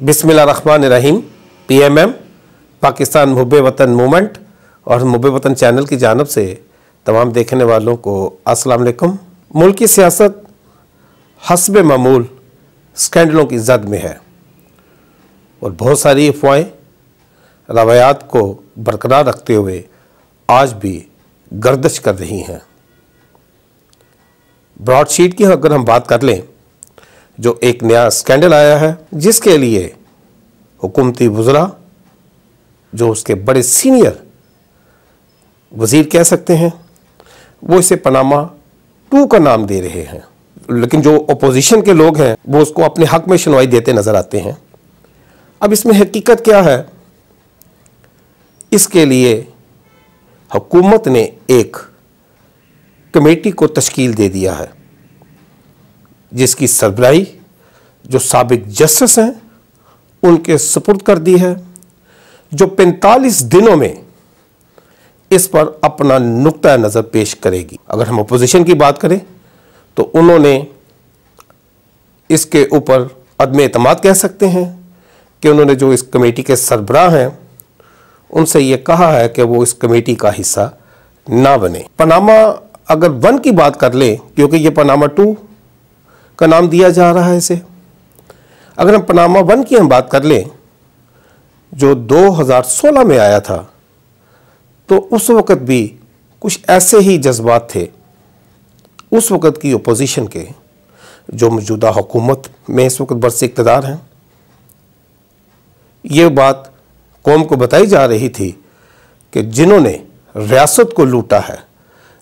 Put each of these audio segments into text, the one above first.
बिस्मिल्लाहिर्रहमानिर्रहीम। PMM पाकिस्तान मुहब्ब वतन movement और मुहब्ब वतन चैनल की जानब से तमाम देखने वालों को अस्सलाम वालेकुम। मुल्क की सियासत हस्ब मामूल स्कैंडलों की जद में है और बहुत सारी अफवाहें रवायात को बरकरार रखते हुए आज भी गर्दिश कर रही हैं। ब्रॉडशीट की अगर हम बात कर लें, जो एक नया स्कैंडल आया है जिसके लिए हुकूमती वज़रा, जो उसके बड़े सीनियर वज़ीर कह सकते हैं, वो इसे पनामा 2 का नाम दे रहे हैं, लेकिन जो अपोजिशन के लोग हैं वो उसको अपने हक में सुनवाई देते नज़र आते हैं। अब इसमें हकीकत क्या है, इसके लिए हुकूमत ने एक कमेटी को तश्कील दे दिया है जिसकी सरबराही जो साबिक जस्टिस हैं उनके सुपुर्द कर दी है, जो 45 दिनों में इस पर अपना नुक्ता नज़र पेश करेगी। अगर हम अपोजिशन की बात करें तो उन्होंने इसके ऊपर अदम एतमाद कह सकते हैं कि उन्होंने जो इस कमेटी के सरबराह हैं उनसे ये कहा है कि वो इस कमेटी का हिस्सा ना बने। पनामा अगर 1 की बात कर लें, क्योंकि ये पनामा 2 का नाम दिया जा रहा है इसे, अगर हम पनामा 1 की हम बात कर लें जो 2016 में आया था, तो उस वक़्त भी कुछ ऐसे ही जज्बात थे उस वक़्त की अपोजिशन के, जो मौजूदा हुकूमत में इस वक्त बरसे इक़्तिदार हैं। ये बात कौम को बताई जा रही थी कि जिन्होंने रियासत को लूटा है,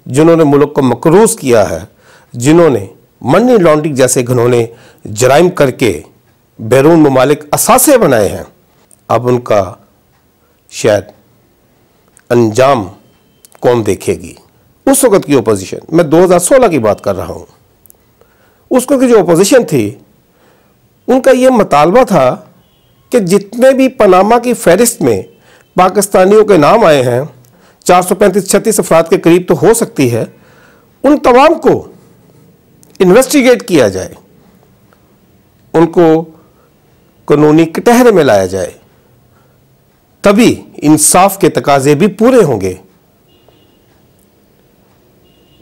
जिन्होंने मुल्क को मकरूज़ किया है, जिन्होंने मनी लॉन्ड्रिंग जैसे घिनौने जराइम करके बैरून ममालिक असासे बनाए हैं, अब उनका शायद अंजाम कौम देखेगी। उस वक़्त की अपोजिशन, मैं 2016 की बात कर रहा हूँ, उस वक्त की जो अपोजिशन थी उनका ये मुतालबा था कि जितने भी पनामा की फहरिस्त में पाकिस्तानियों के नाम आए हैं, 435-36 अफराद के करीब तो हो सकती है, उन तमाम को इन्वेस्टिगेट किया जाए, उनको कानूनी कटहरे में लाया जाए, तभी इंसाफ के तकाजे भी पूरे होंगे।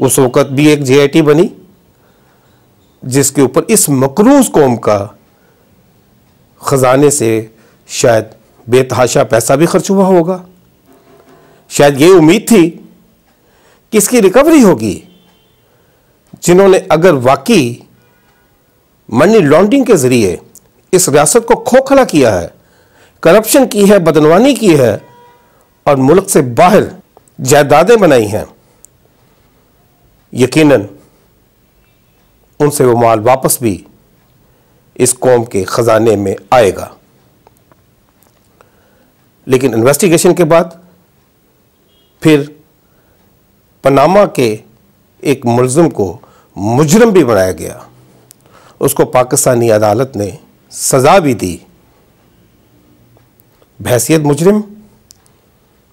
उस वक़्त भी एक JIT बनी जिसके ऊपर इस मकरूज़ कौम का ख़जाने से शायद बेतहाशा पैसा भी खर्च हुआ होगा। शायद ये उम्मीद थी कि इसकी रिकवरी होगी। जिन्होंने अगर वाकई मनी लॉन्ड्रिंग के ज़रिए इस रियासत को खोखला किया है, करप्शन की है, बदनवानी की है और मुल्क से बाहर जायदादें बनाई हैं, यकीनन उनसे वो माल वापस भी इस कौम के ख़जाने में आएगा। लेकिन इन्वेस्टिगेशन के बाद फिर पनामा के एक मुल्ज़िम को मुजरम भी बनाया गया, उसको पाकिस्तानी अदालत ने सज़ा भी दी बहैसियत मुजरिम।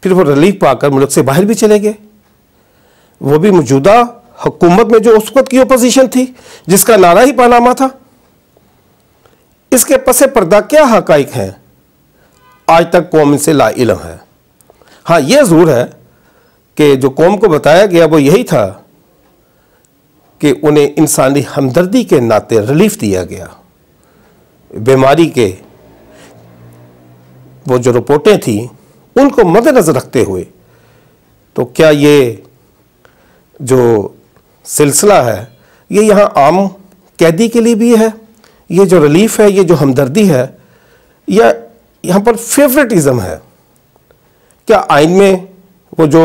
फिर वो रिलीफ पाकर मुल्क से बाहर भी चले गए, वो भी मौजूदा हुकूमत में जो उस वक्त की अपोजिशन थी जिसका नारा ही पनामा था। इसके पसे पर्दा क्या हक़ाइक़ हैं, आज तक कौम इनसे लाइल्म है। हाँ, ये ज़रूर है कि जो कौम को बताया गया वो यही था कि उन्हें इंसानी हमदर्दी के नाते रिलीफ दिया गया। बीमारी के वो जो रिपोर्टें थी उनको मद्देनज़र रखते हुए, तो क्या ये जो सिलसिला है ये यहाँ आम कैदी के लिए भी है, ये जो रिलीफ है, ये जो हमदर्दी है, या यहाँ पर फेवरेटिज़म है? क्या आइन में वो जो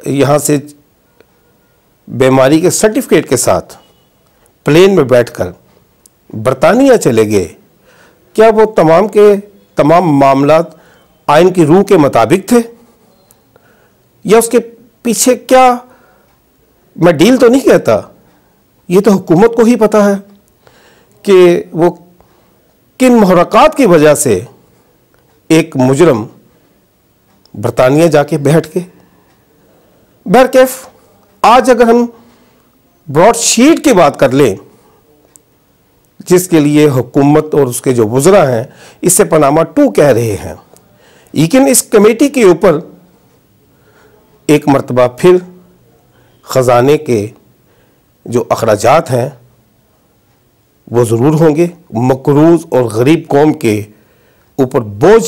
यहाँ से बीमारी के सर्टिफिकेट के साथ प्लेन में बैठकर बरतानिया चले गए, क्या वो तमाम के तमाम मामलात आइन की रूह के मुताबिक थे, या उसके पीछे क्या, मैं डील तो नहीं कहता, ये तो हुकूमत को ही पता है कि वो किन मुहर्रकात की वजह से एक मुजरम बरतानिया जाके बैठ के। बहरकैफ आज अगर हम ब्रॉडशीट की बात कर लें जिसके लिए हुकूमत और उसके जो वज़रा हैं इसे पनामा 2 कह रहे हैं। लेकिन इस कमेटी के ऊपर एक मरतबा फिर ख़जाने के जो अखराजात हैं वो ज़रूर होंगे। मकरूज़ और गरीब कौम के ऊपर बोझ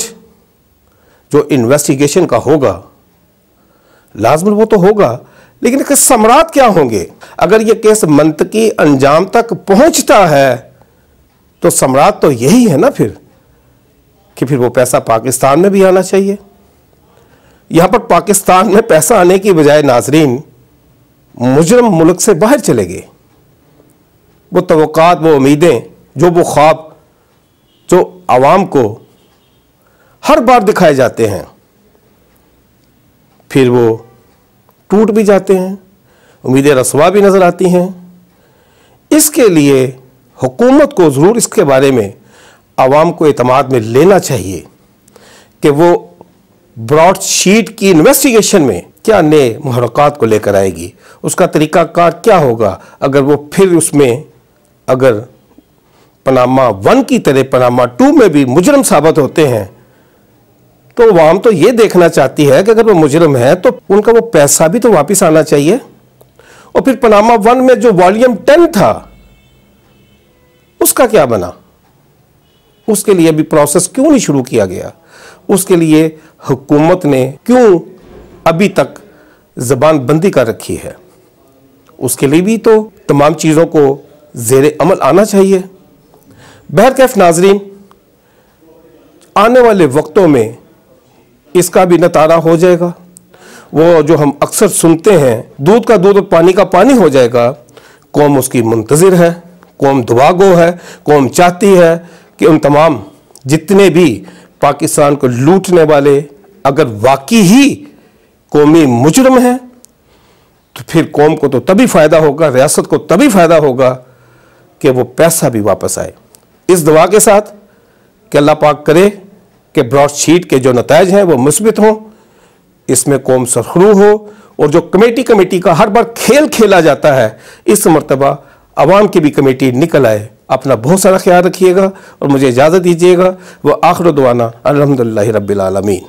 जो इन्वेस्टिगेशन का होगा लाजमन वो तो होगा, लेकिन इसके समरात क्या होंगे? अगर ये केस मंतकी अंजाम तक पहुंचता है तो समरात तो यही है ना फिर कि फिर वो पैसा पाकिस्तान में भी आना चाहिए। यहां पर पाकिस्तान में पैसा आने की बजाय नाजरीन मुजरम मुल्क से बाहर चले गए। वो तवक्कात, वो उम्मीदें, जो वो ख्वाब जो आवाम को हर बार दिखाए जाते हैं फिर वो टूट भी जाते हैं, उम्मीदें रसवा भी नज़र आती हैं। इसके लिए हुकूमत को ज़रूर इसके बारे में आवाम को एतमाद में लेना चाहिए कि वो ब्रॉडशीट की इन्वेस्टिगेशन में क्या नए मुहर्रकात को लेकर आएगी, उसका तरीक़ाकार क्या होगा। अगर वो फिर उसमें अगर पनामा 1 की तरह पनामा 2 में भी मुजरम साबित होते हैं तो आवाम तो ये देखना चाहती है कि अगर वो मुजरम है तो उनका वो पैसा भी तो वापस आना चाहिए। और फिर पनामा 1 में जो वॉल्यूम 10 था उसका क्या बना? उसके लिए भी प्रोसेस क्यों नहीं शुरू किया गया? उसके लिए हुकूमत ने क्यों अभी तक ज़बान बंदी कर रखी है? उसके लिए भी तो तमाम चीज़ों को ज़ेरे अमल आना चाहिए। बहरकैफ नाजरीन, आने वाले वक्तों में इसका भी नतारा हो जाएगा। वो जो हम अक्सर सुनते हैं दूध का दूध और पानी का पानी हो जाएगा। कौम उसकी मुंतज़िर है, कौम दुआगो है, कौम चाहती है कि उन तमाम जितने भी पाकिस्तान को लूटने वाले अगर वाकई ही कौमी मुजरम हैं तो फिर कौम को तो तभी फ़ायदा होगा, रियासत को तभी फ़ायदा होगा कि वो पैसा भी वापस आए। इस दुआ के साथ कि अल्लाह पाक करे कि ब्रॉडशीट के जो नताइज हैं वो मुस्बित हों, इसमें कौम सरखरू हो और जो कमेटी का हर बार खेल खेला जाता है इस मरतबा अवाम की भी कमेटी निकल आए। अपना बहुत सारा ख्याल रखिएगा और मुझे इजाज़त दीजिएगा। वह आखिर दुआना अल्हम्दुलिल्लाहि रब्बिल आलमीन।